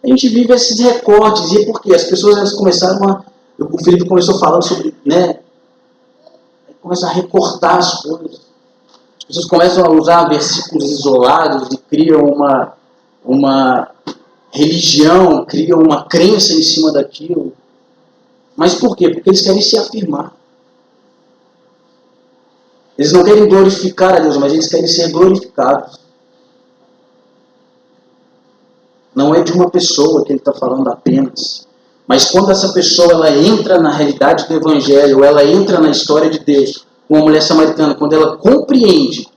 A gente vive esses recortes, e é porque as pessoas elas começaram a... O Felipe começou falando sobre, né? Começa a recortar as coisas. As pessoas começam a usar versículos isolados e criam uma religião, criam uma crença em cima daquilo. Mas por quê? Porque eles querem se afirmar. Eles não querem glorificar a Deus, mas eles querem ser glorificados. Não é de uma pessoa que ele está falando apenas. Mas quando essa pessoa ela entra na realidade do Evangelho, ela entra na história de Deus, uma mulher samaritana, quando ela compreende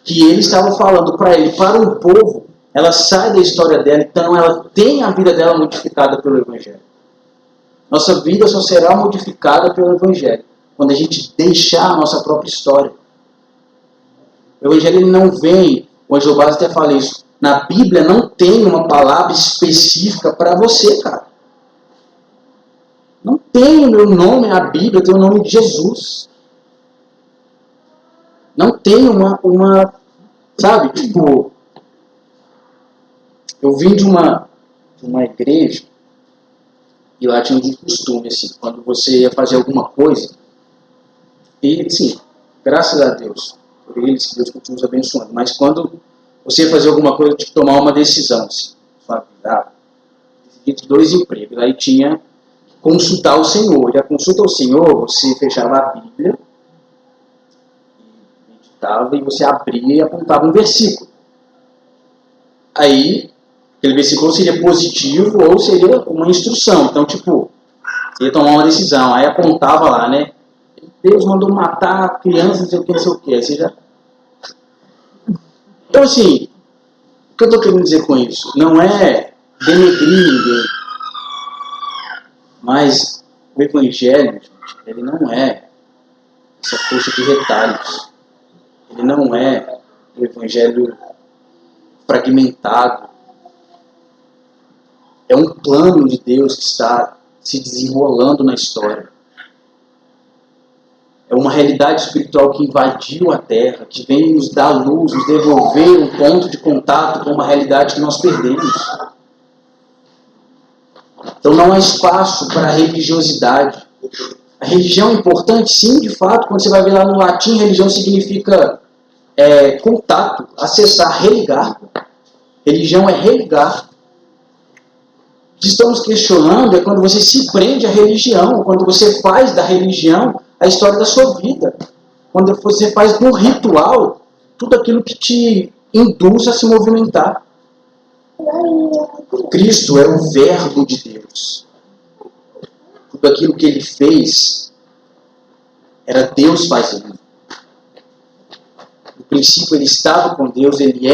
que ele estava falando para ele, para um povo, ela sai da história dela, então ela tem a vida dela modificada pelo Evangelho. Nossa vida só será modificada pelo Evangelho, quando a gente deixar a nossa própria história. O Evangelho ele não vem, o Angelo Base até fala isso, na Bíblia não tem uma palavra específica para você, cara. Não tem o meu nome na Bíblia, tem o nome de Jesus. Não tem uma sabe, tipo, eu vim de uma igreja e lá tinha um costume, assim, quando você ia fazer alguma coisa, e, sim, graças a Deus, por eles, que Deus continua nos abençoando, mas quando você ia fazer alguma coisa, tinha que tomar uma decisão, assim, sabe, entre 2 empregos, aí tinha que consultar o Senhor, e a consulta ao Senhor, você fechava a Bíblia, e você abria e apontava um versículo. Aí, aquele versículo seria positivo ou seria uma instrução. Então, tipo, você ia tomar uma decisão. Aí apontava lá, né? Deus mandou matar crianças, não sei o que, não sei o que. Aí você já... Então, assim, o que eu estou querendo dizer com isso? Não é denegrir ninguém. Mas o Evangelho, gente, ele não é essa coxa de retalhos. Ele não é o Evangelho fragmentado. É um plano de Deus que está se desenrolando na história. É uma realidade espiritual que invadiu a Terra, que vem nos dar luz, nos devolver um ponto de contato com uma realidade que nós perdemos. Então não há espaço para a religiosidade. A religião é importante, sim, de fato. Quando você vai ver lá no latim, religião significa contato, acessar, religar. Religião é religar. O que estamos questionando é quando você se prende à religião, quando você faz da religião a história da sua vida. Quando você faz do ritual tudo aquilo que te induz a se movimentar. Cristo é o verbo de Deus. Tudo aquilo que ele fez era Deus fazendo. No princípio ele estava com Deus, ele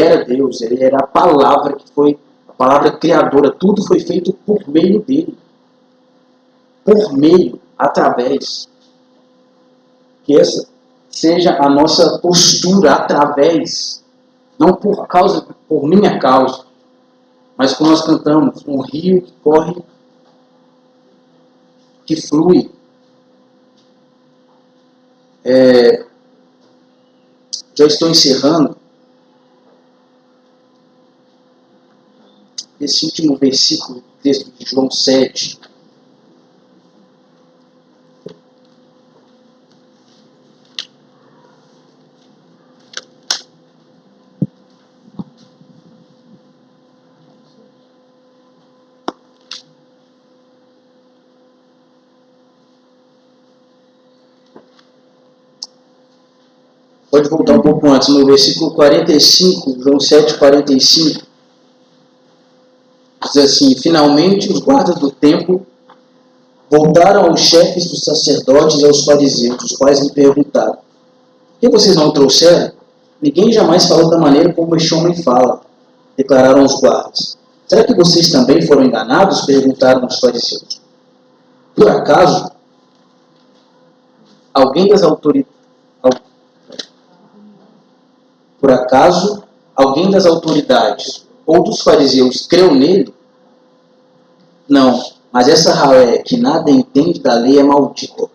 era a palavra que foi a palavra criadora, tudo foi feito por meio dele. Por meio, através. Que essa seja a nossa postura, através, não por causa, por minha causa, mas como nós cantamos, um rio que corre, que flui. Já estou encerrando. Esse último versículo do texto de João 7. Pode voltar um pouco antes, no versículo 45, João 7, 45. Diz assim: finalmente os guardas do templo voltaram aos chefes dos sacerdotes e aos fariseus, os quais lhe perguntaram: por que vocês não o trouxeram? Ninguém jamais falou da maneira como este homem fala, declararam os guardas. Será que vocês também foram enganados? Perguntaram os fariseus. Por acaso, alguém das autoridades ou dos fariseus creu nele? Não, mas essa ralé que nada entende da lei é maldita.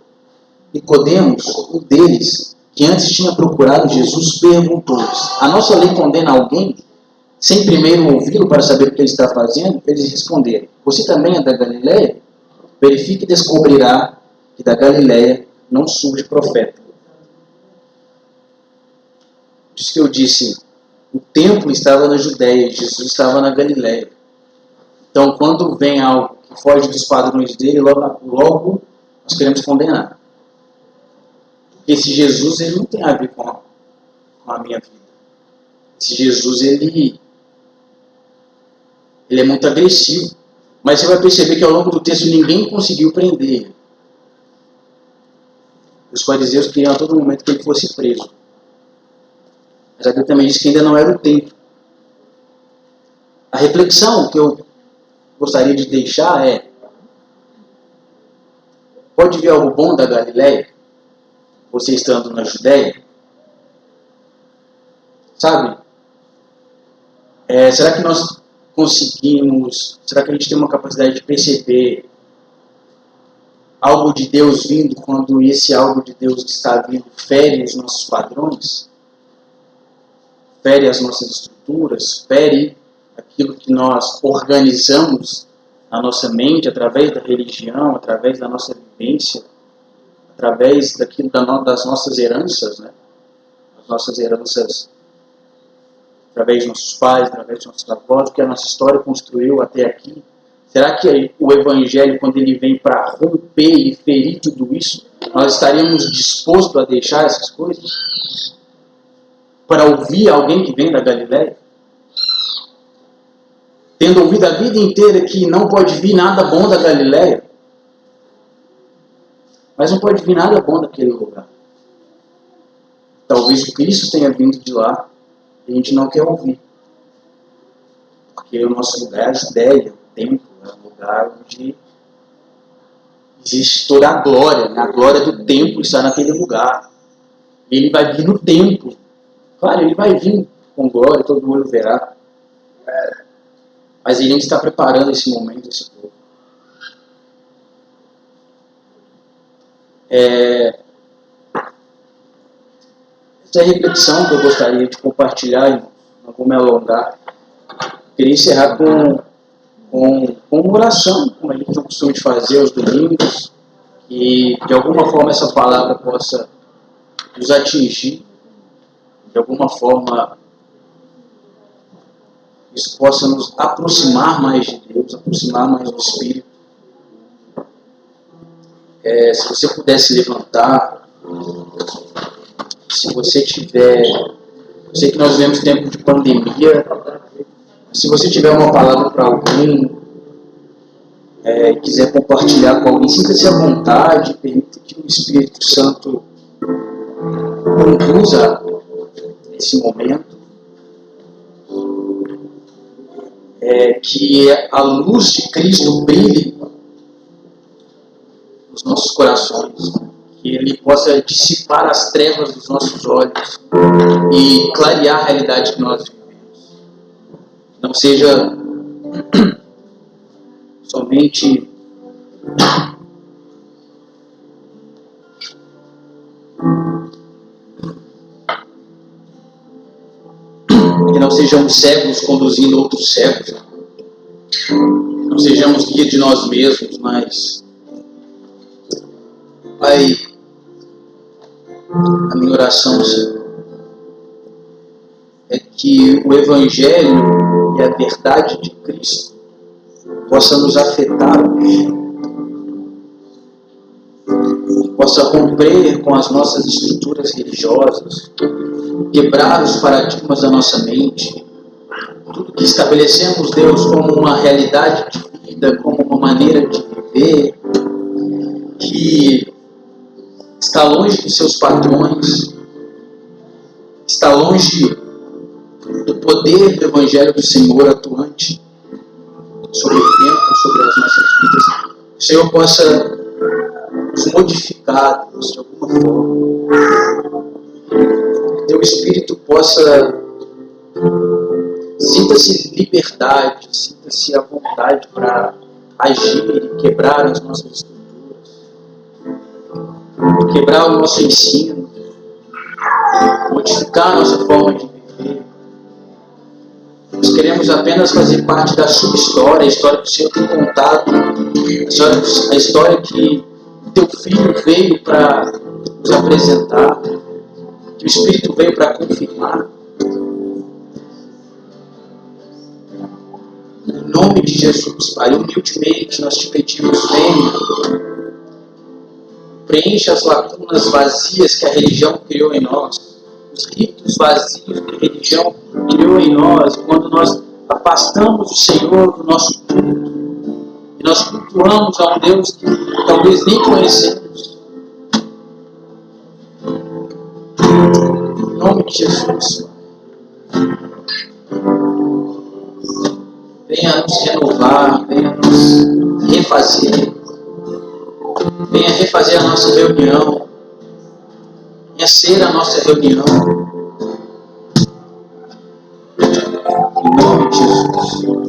Nicodemos, um deles, que antes tinha procurado Jesus, perguntou-lhes: a nossa lei condena alguém sem primeiro ouvi-lo para saber o que ele está fazendo? Eles responderam: você também é da Galileia? Verifique e descobrirá que da Galileia não surge profeta. Por isso que eu disse, o templo estava na Judéia, Jesus estava na Galileia. Então, quando vem algo que foge dos padrões dele, logo nós queremos condenar. Porque esse Jesus, ele não tem a ver com a minha vida. Esse Jesus, ele é muito agressivo. Mas você vai perceber que ao longo do texto ninguém conseguiu prender ele. Os fariseus queriam a todo momento que ele fosse preso. Mas a Bíblia também diz que ainda não era o tempo. A reflexão que eu gostaria de deixar é: pode vir algo bom da Galileia, você estando na Judéia? Sabe? Será que nós conseguimos, será que a gente tem uma capacidade de perceber algo de Deus vindo quando esse algo de Deus que está vindo fere os nossos padrões? Fere as nossas estruturas? Fere aquilo que nós organizamos na nossa mente através da religião, através da nossa vivência, através daquilo das nossas heranças, né? As nossas heranças através de nossos pais, através de nossos avós, que a nossa história construiu até aqui. Será que o Evangelho, quando ele vem para romper e ferir tudo isso, nós estaríamos dispostos a deixar essas coisas? Para ouvir alguém que vem da Galileia? Tendo ouvido a vida inteira que não pode vir nada bom da Galileia, mas não pode vir nada bom daquele lugar. Talvez o Cristo tenha vindo de lá e a gente não quer ouvir. Porque o nosso lugar é a Judéia, o templo, é um lugar onde existe toda a glória, né? A glória do templo está naquele lugar. E ele vai vir no templo. Claro, ele vai vir com glória, todo mundo verá. Mas ele ainda está preparando esse momento, esse povo. Essa é a reflexão que eu gostaria de compartilhar, irmão. Não vou me alongar. Queria encerrar com uma oração, como a gente tem o costume de fazer aos domingos, e de alguma forma essa palavra possa nos atingir, de alguma forma isso possa nos aproximar mais de Deus, aproximar mais do Espírito. Se você pudesse levantar, se você tiver, eu sei que nós vivemos tempo de pandemia, se você tiver uma palavra para alguém, quiser compartilhar com alguém, sinta-se à vontade, permita que o Espírito Santo conduza esse momento, que a luz de Cristo brilhe nos nossos corações, que Ele possa dissipar as trevas dos nossos olhos e clarear a realidade que nós vivemos. Não seja somente que não sejamos cegos conduzindo outros cegos. Não sejamos guia de nós mesmos, mas Pai, a minha oração, Senhor, é que o Evangelho e a verdade de Cristo possa nos afetar hoje, possa romper com as nossas estruturas religiosas, quebrar os paradigmas da nossa mente, tudo que estabelecemos, Deus, como uma realidade de vida, como uma maneira de viver, que está longe dos seus padrões, está longe do poder do Evangelho do Senhor atuante. sobre o tempo, sobre as nossas vidas. Que o Senhor possa nos modificar, Deus, de alguma forma. Que teu Espírito possa, sinta-se liberdade, sinta-se à vontade para agir e quebrar as nossas estruturas, quebrar o nosso ensino, modificar a nossa forma de viver. Nós queremos apenas fazer parte da sua história, a história que o Senhor tem contado, a história que o teu Filho veio para nos apresentar, que o Espírito veio para confirmar. Em nome de Jesus, Pai, humildemente nós te pedimos, venha, preencha as lacunas vazias que a religião criou em nós, os ritos vazios que a religião criou em nós, quando nós afastamos o Senhor do nosso culto, e nós cultuamos a um Deus que talvez nem conhecemos. Em nome de Jesus, venha nos renovar, venha nos refazer, venha refazer a nossa reunião, venha ser a nossa reunião. Em nome de Jesus.